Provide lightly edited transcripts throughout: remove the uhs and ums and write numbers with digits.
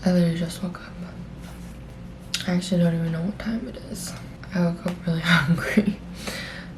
I literally just woke up. I actually don't even know what time it is. I woke up really hungry.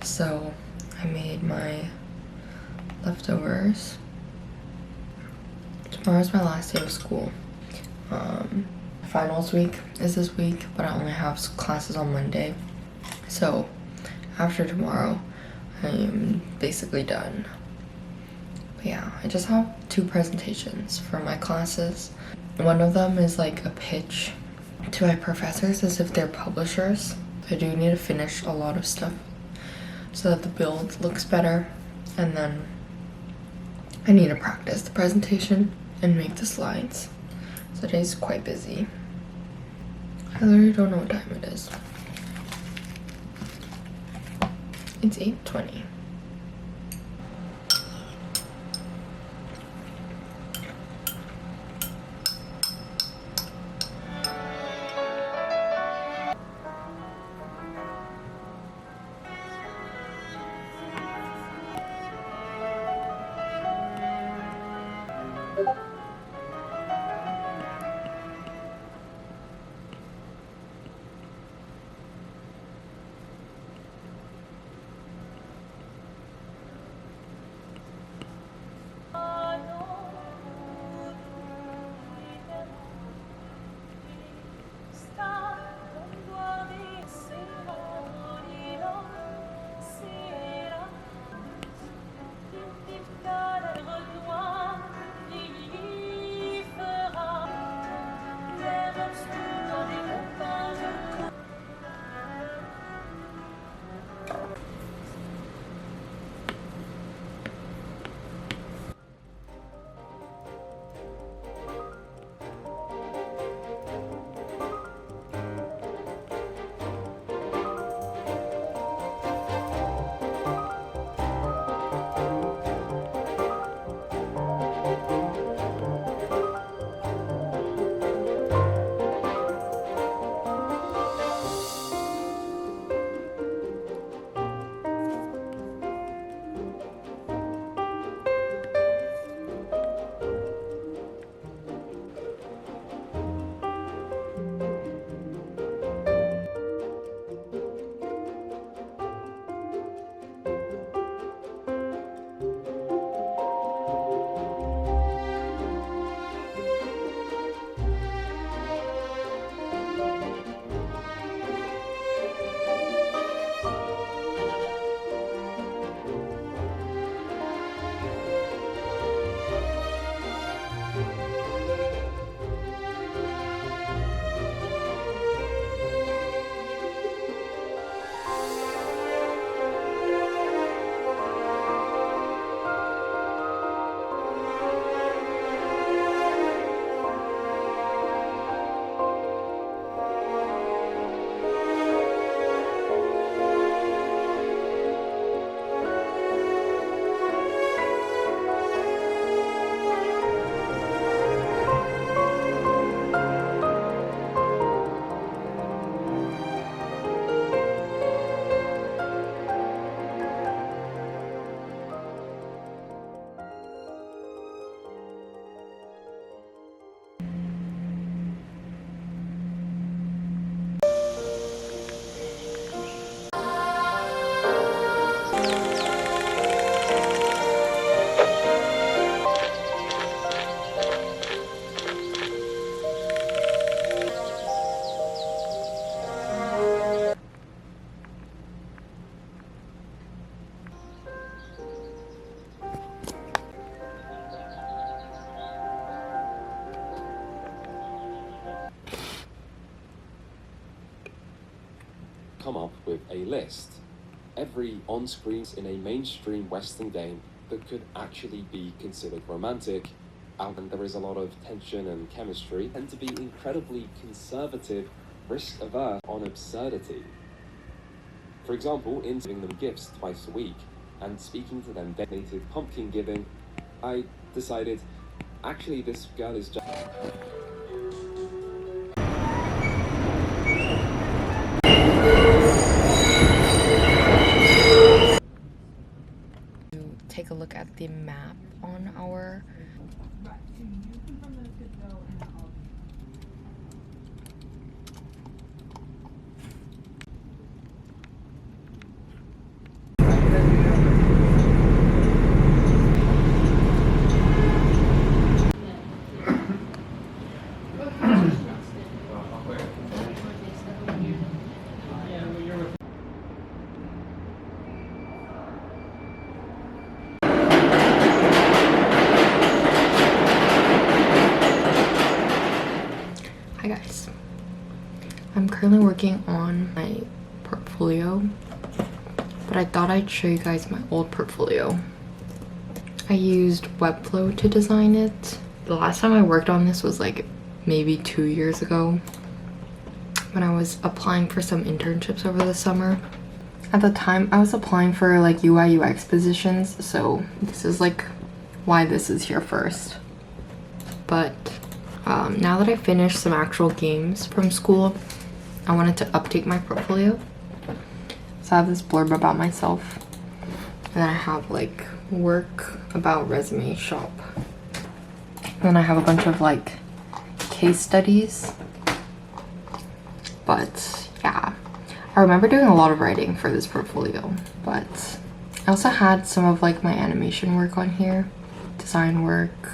So I made my leftovers. Tomorrow's my last day of school. Finals week is this week, but I only have classes on Monday. So after tomorrow, I am basically done. But yeah, I just have 2 presentations for my classes. One of them is like a pitch to my professors as if they're publishers. I do need to finish a lot of stuff so that the build looks better, and then I need to practice the presentation and make the slides. So today's quite busy. I literally don't know what time it is. It's 8:20. Come up with a list. Every on-screen in a mainstream Western game that could actually be considered romantic, and there is a lot of tension and chemistry, tend to be incredibly conservative, risk-averse on absurdity. For example, in giving them gifts twice a week and speaking to them dedicated pumpkin giving, I decided, actually this girl is just... Take a look at the map on our currently working on my portfolio, but I thought I'd show you guys my old portfolio. I used Webflow to design it. The last time I worked on this was like maybe 2 years ago when I was applying for some internships over the summer. At the time, I was applying for like UI UX positions, so this is like why this is here first. But now that I finished some actual games from school, I wanted to update my portfolio. So I have this blurb about myself, and then I have like work, about, resume, shop. And then I have a bunch of like case studies. But yeah, I remember doing a lot of writing for this portfolio, but I also had some of like my animation work on here, design work,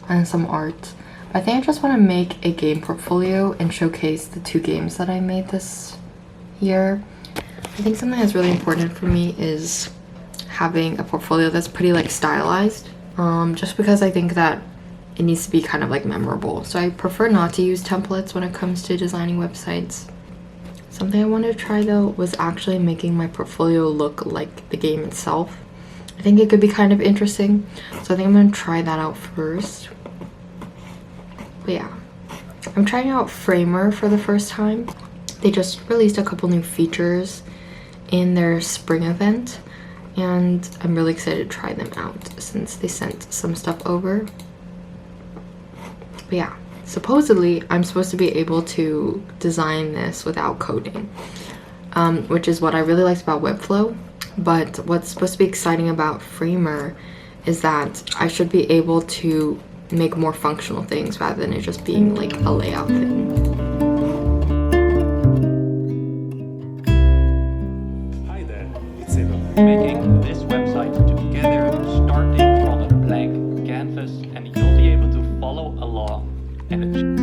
and some art. I think I just want to make a game portfolio and showcase the 2 games that I made this year. I think something that's really important for me is having a portfolio that's pretty like stylized, just because I think that it needs to be kind of like memorable. So I prefer not to use templates when it comes to designing websites. Something I wanted to try though was actually making my portfolio look like the game itself. I think it could be kind of interesting, so I think I'm gonna try that out first. But yeah, I'm trying out Framer for the first time. They just released a couple new features in their spring event, and I'm really excited to try them out since they sent some stuff over. But yeah, supposedly I'm supposed to be able to design this without coding, which is what I really liked about Webflow. But what's supposed to be exciting about Framer is that I should be able to make more functional things rather than it just being like a layout thing. Hi there, it's Eva. Making this website together, starting from a blank canvas, and you'll be able to follow along and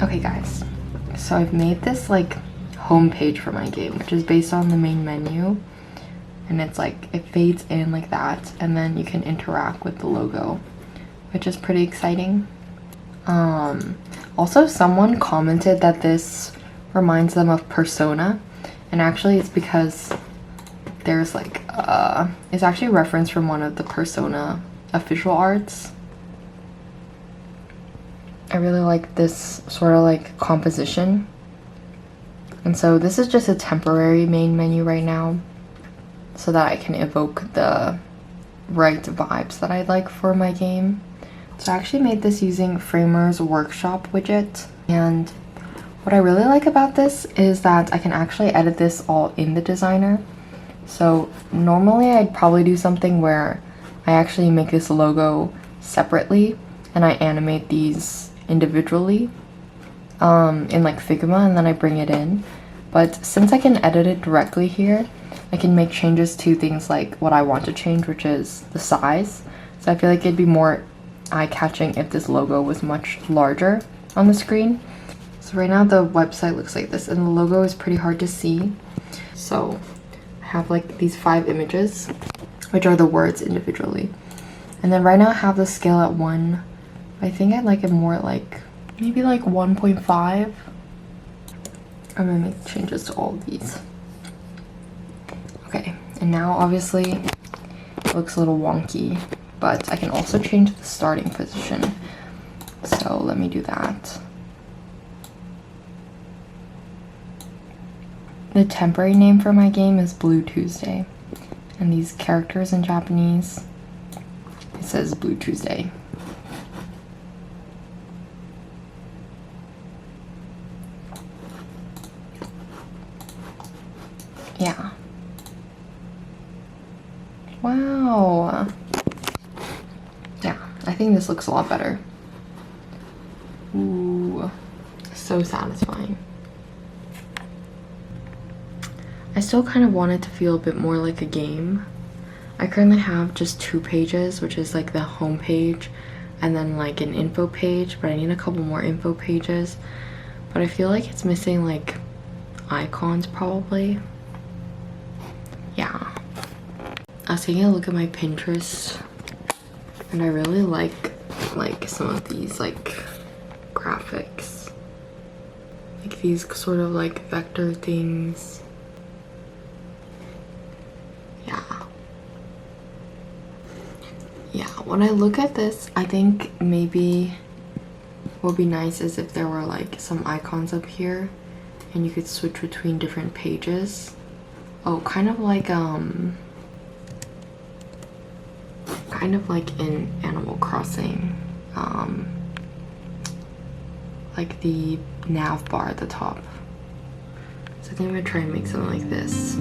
Okay guys, so I've made this like homepage for my game, which is based on the main menu, and it's like it fades in like that, and then you can interact with the logo, which is pretty exciting. Also someone commented that this reminds them of Persona, and actually it's because there's like it's actually a reference from one of the Persona official arts. I really like this sort of like composition. And so this is just a temporary main menu right now so that I can evoke the right vibes that I'd like for my game. So I actually made this using Framer's workshop widget. And what I really like about this is that I can actually edit this all in the designer. So normally I'd probably do something where I actually make this logo separately and I animate these individually in like Figma, and then I bring it in. But since I can edit it directly here, I can make changes to things like what I want to change, which is the size. So I feel like it'd be more eye-catching if this logo was much larger on the screen. So right now the website looks like this, and the logo is pretty hard to see. So I have like these 5 images, which are the words individually. And then right now I have the scale at 1. I think I'd like it more like maybe like 1.5. I'm gonna make changes to all of these. Okay, and now obviously it looks a little wonky, but I can also change the starting position. So let me do that. The temporary name for my game is Blue Tuesday. And these characters in Japanese, it says Blue Tuesday. Yeah. Wow. Yeah, I think this looks a lot better. Ooh, so satisfying. I still kind of want it to feel a bit more like a game. I currently have just 2 pages, which is like the home page and then like an info page, but I need a couple more info pages. But I feel like it's missing like icons probably. Yeah. I was taking a look at my Pinterest and I really like some of these like graphics. Like these sort of like vector things. Yeah, when I look at this, I think maybe what would be nice is if there were like some icons up here and you could switch between different pages. Oh, kind of like in Animal Crossing, like the nav bar at the top. So I think I'm gonna try and make something like this.